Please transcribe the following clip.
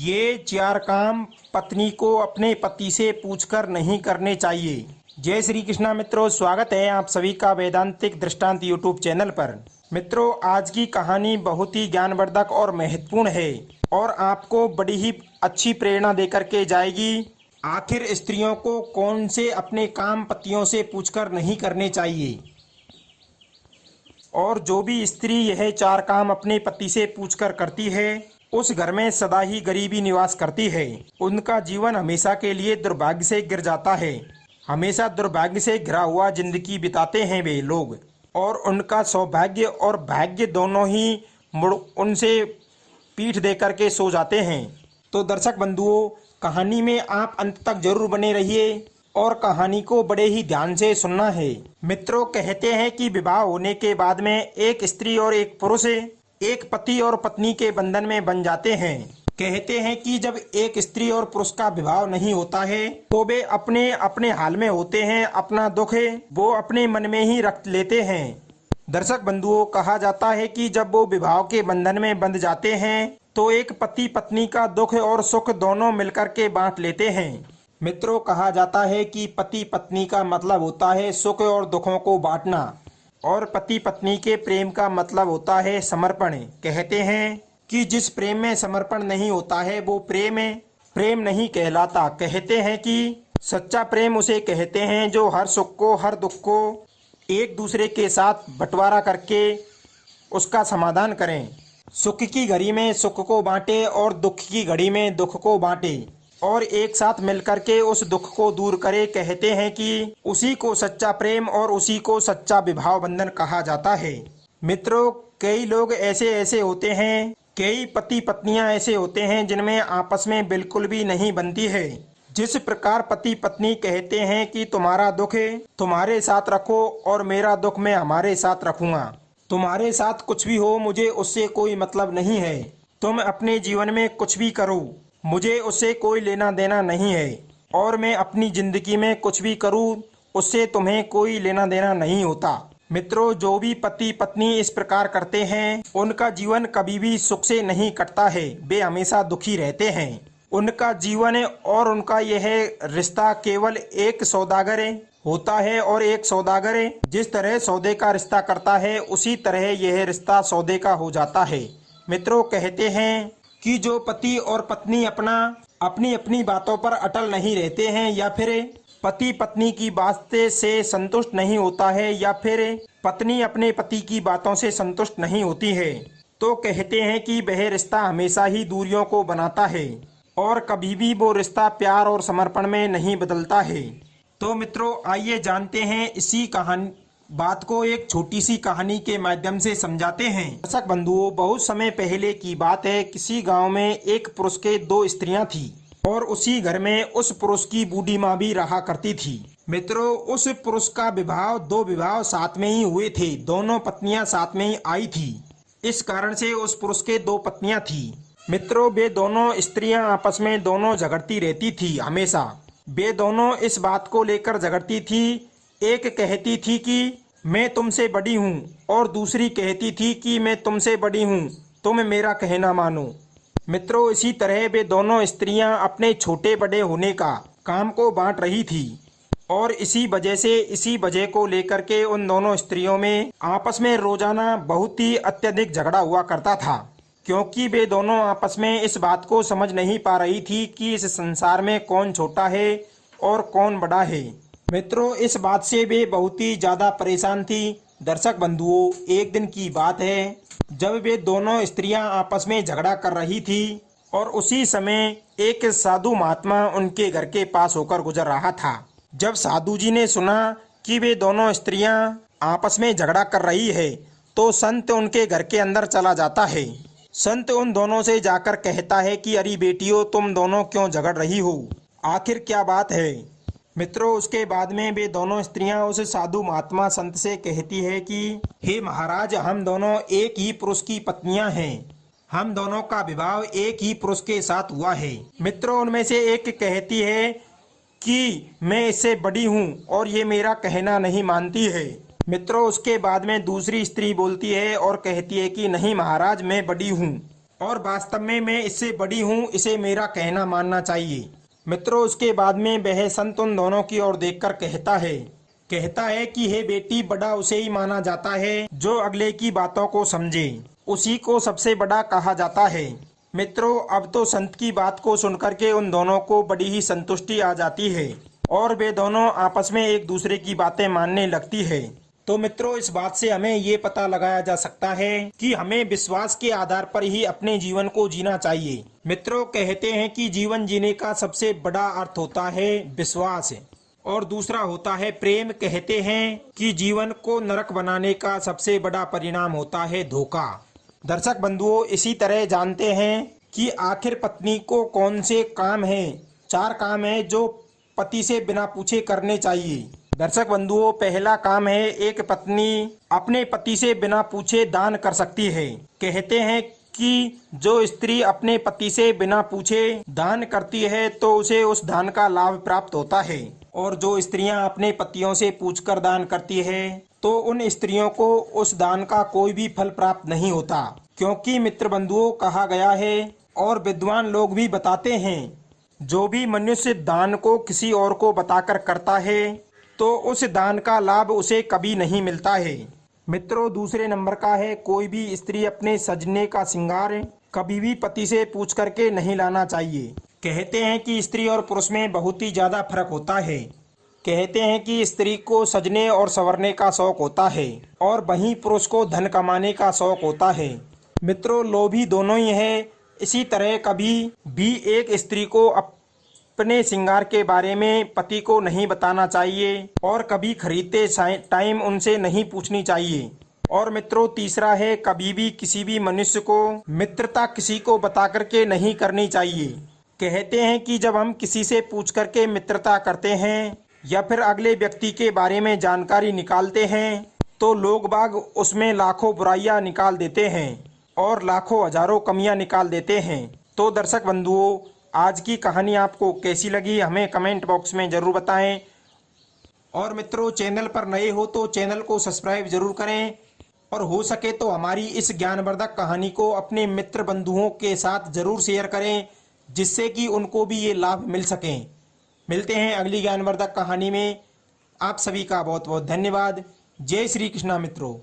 ये 4 काम पत्नी को अपने पति से पूछकर नहीं करने चाहिए। जय श्री कृष्णा मित्रों, स्वागत है आप सभी का वेदांतिक दृष्टांत यूट्यूब चैनल पर। मित्रों, आज की कहानी बहुत ही ज्ञानवर्धक और महत्वपूर्ण है और आपको बड़ी ही अच्छी प्रेरणा देकर के जाएगी। आखिर स्त्रियों को कौन से अपने काम पतियों से पूछकर नहीं करने चाहिए, और जो भी स्त्री यह 4 काम अपने पति से पूछकर करती है उस घर में सदा ही गरीबी निवास करती है। उनका जीवन हमेशा के लिए दुर्भाग्य से गिर जाता है। हमेशा दुर्भाग्य से घिरा हुआ जिंदगी बिताते हैं वे लोग, और उनका सौभाग्य और भाग्य दोनों ही मुड़ उनसे पीठ देकर के सो जाते हैं। तो दर्शक बंधुओं, कहानी में आप अंत तक जरूर बने रहिए और कहानी को बड़े ही ध्यान से सुनना है। मित्रों, कहते हैं कि विवाह होने के बाद में एक स्त्री और एक पुरुष एक पति और पत्नी के बंधन में बन जाते हैं। कहते हैं कि जब एक स्त्री और पुरुष का विवाह नहीं होता है तो वे अपने अपने हाल में होते हैं। अपना दुख वो अपने मन में ही रख लेते हैं। दर्शक बंधुओं, कहा जाता है कि जब वो विवाह के बंधन में बंध जाते हैं तो एक पति पत्नी का दुख और सुख दोनों मिलकर के बांट लेते हैं। मित्रों, कहा जाता है कि पति पत्नी का मतलब होता है सुख और दुखों को बांटना, और पति पत्नी के प्रेम का मतलब होता है समर्पण। कहते हैं कि जिस प्रेम में समर्पण नहीं होता है वो प्रेम नहीं कहलाता। कहते हैं कि सच्चा प्रेम उसे कहते हैं जो हर सुख को हर दुख को एक दूसरे के साथ बंटवारा करके उसका समाधान करें। सुख की घड़ी में सुख को बांटे और दुख की घड़ी में दुख को बांटे और एक साथ मिलकर के उस दुख को दूर करे। कहते हैं कि उसी को सच्चा प्रेम और उसी को सच्चा विवाह बंधन कहा जाता है। मित्रों, कई लोग ऐसे होते हैं, कई पति पत्नियां ऐसे होते हैं जिनमें आपस में बिल्कुल भी नहीं बनती है। जिस प्रकार पति पत्नी कहते हैं कि तुम्हारा दुख तुम्हारे साथ रखो और मेरा दुख मैं हमारे साथ रखूंगा, तुम्हारे साथ कुछ भी हो मुझे उससे कोई मतलब नहीं है, तुम अपने जीवन में कुछ भी करो मुझे उससे कोई लेना देना नहीं है, और मैं अपनी जिंदगी में कुछ भी करूं उससे तुम्हें कोई लेना देना नहीं होता। मित्रों, जो भी पति पत्नी इस प्रकार करते हैं उनका जीवन कभी भी सुख से नहीं कटता है, वे हमेशा दुखी रहते हैं। उनका जीवन और उनका यह रिश्ता केवल एक सौदागर होता है, और एक सौदागर जिस तरह सौदे का रिश्ता करता है उसी तरह यह रिश्ता सौदे का हो जाता है। मित्रों, कहते हैं कि जो पति और पत्नी अपनी अपनी बातों पर अटल नहीं रहते हैं, या फिर पति पत्नी की बातें से संतुष्ट नहीं होता है, या फिर पत्नी अपने पति की बातों से संतुष्ट नहीं होती है, तो कहते हैं कि वह रिश्ता हमेशा ही दूरियों को बनाता है और कभी भी वो रिश्ता प्यार और समर्पण में नहीं बदलता है। तो मित्रों, आइए जानते हैं इसी बात को एक छोटी सी कहानी के माध्यम से समझाते हैं। दर्शक बंधुओं, बहुत समय पहले की बात है। किसी गांव में एक पुरुष के 2 स्त्रियां थी और उसी घर में उस पुरुष की बूढ़ी माँ भी रहा करती थी। मित्रों, उस पुरुष का 2 विवाह साथ में ही हुए थे, दोनों पत्नियां साथ में ही आई थी। इस कारण से उस पुरुष के 2 पत्नियां थी। मित्रों, वे दोनों स्त्रियां आपस में दोनों झगड़ती रहती थी। हमेशा वे दोनों इस बात को लेकर झगड़ती थी। एक कहती थी कि मैं तुमसे बड़ी हूँ और दूसरी कहती थी कि मैं तुमसे बड़ी हूँ, तुम मेरा कहना मानो। मित्रों, इसी तरह वे दोनों स्त्रियां अपने छोटे बड़े होने का काम को बांट रही थी, और इसी वजह को लेकर के उन दोनों स्त्रियों में आपस में रोजाना बहुत ही अत्यधिक झगड़ा हुआ करता था, क्योंकि वे दोनों आपस में इस बात को समझ नहीं पा रही थी कि इस संसार में कौन छोटा है और कौन बड़ा है। मित्रों, इस बात से वे बहुत ही ज्यादा परेशान थी। दर्शक बंधुओं, एक दिन की बात है जब वे दोनों स्त्रियां आपस में झगड़ा कर रही थी, और उसी समय एक साधु महात्मा उनके घर के पास होकर गुजर रहा था। जब साधु जी ने सुना कि वे दोनों स्त्रियां आपस में झगड़ा कर रही है तो संत उनके घर के अंदर चला जाता है। संत उन दोनों से जाकर कहता है कि अरे बेटियों, तुम दोनों क्यों झगड़ रही हो, आखिर क्या बात है। मित्रों, उसके बाद में वे दोनों स्त्रियां उस साधु महात्मा संत से कहती है कि हे महाराज, हम दोनों एक ही पुरुष की पत्नियां हैं, हम दोनों का विवाह एक ही पुरुष के साथ हुआ है। मित्रों, उनमें से एक कहती है कि मैं इससे बड़ी हूं और ये मेरा कहना नहीं मानती है। मित्रों, उसके बाद में दूसरी स्त्री बोलती है और कहती है कि नहीं महाराज, मैं बड़ी हूं और वास्तव में मैं इससे बड़ी हूँ, इसे मेरा कहना मानना चाहिए। मित्रों, उसके बाद में वह संत उन दोनों की ओर देखकर कहता है कि हे बेटी, बड़ा उसे ही माना जाता है जो अगले की बातों को समझे, उसी को सबसे बड़ा कहा जाता है। मित्रों, अब तो संत की बात को सुनकर के उन दोनों को बड़ी ही संतुष्टि आ जाती है और वे दोनों आपस में एक दूसरे की बातें मानने लगती है। तो मित्रों, इस बात से हमें ये पता लगाया जा सकता है कि हमें विश्वास के आधार पर ही अपने जीवन को जीना चाहिए। मित्रों, कहते हैं कि जीवन जीने का सबसे बड़ा अर्थ होता है विश्वास और दूसरा होता है प्रेम। कहते हैं कि जीवन को नरक बनाने का सबसे बड़ा परिणाम होता है धोखा। दर्शक बंधुओं, इसी तरह जानते हैं कि आखिर पत्नी को कौन से काम हैं। 4 काम हैं जो पति से बिना पूछे करने चाहिए। दर्शक बंधुओं, पहला काम है, एक पत्नी अपने पति से बिना पूछे दान कर सकती है। कहते हैं कि जो स्त्री अपने पति से बिना पूछे दान करती है तो उसे उस दान का लाभ प्राप्त होता है, और जो स्त्रियां अपने पतियों से पूछकर दान करती है तो उन स्त्रियों को उस दान का कोई भी फल प्राप्त नहीं होता। क्योंकि मित्र बंधुओं, कहा गया है और विद्वान लोग भी बताते हैं, जो भी मनुष्य दान को किसी और को बताकर करता है तो उस दान का लाभ उसे कभी नहीं मिलता है। मित्रों, दूसरे नंबर का है, कोई भी स्त्री अपने सजने का श्रृंगार कभी भी पति से पूछ करके नहीं लाना चाहिए। कहते हैं कि स्त्री और पुरुष में बहुत ही ज्यादा फर्क होता है। कहते हैं कि स्त्री को सजने और संवरने का शौक होता है और वहीं पुरुष को धन कमाने का शौक होता है। मित्रों, लोभी दोनों ही है। इसी तरह कभी भी एक स्त्री को अपने श्रृंगार के बारे में पति को नहीं बताना चाहिए और कभी खरीदते टाइम उनसे नहीं पूछनी चाहिए। और मित्रों, तीसरा है, कभी भी किसी भी मनुष्य को मित्रता किसी को बता करके नहीं करनी चाहिए। कहते हैं कि जब हम किसी से पूछ करके मित्रता करते हैं या फिर अगले व्यक्ति के बारे में जानकारी निकालते हैं तो लोग बाग उसमें लाखों बुराइयां निकाल देते हैं और लाखों हजारों कमियां निकाल देते हैं। तो दर्शक बंधुओं, आज की कहानी आपको कैसी लगी हमें कमेंट बॉक्स में जरूर बताएं। और मित्रों, चैनल पर नए हो तो चैनल को सब्सक्राइब जरूर करें और हो सके तो हमारी इस ज्ञानवर्धक कहानी को अपने मित्र बंधुओं के साथ जरूर शेयर करें, जिससे कि उनको भी ये लाभ मिल सकें। मिलते हैं अगली ज्ञानवर्धक कहानी में। आप सभी का बहुत बहुत धन्यवाद। जय श्री कृष्णा मित्रों।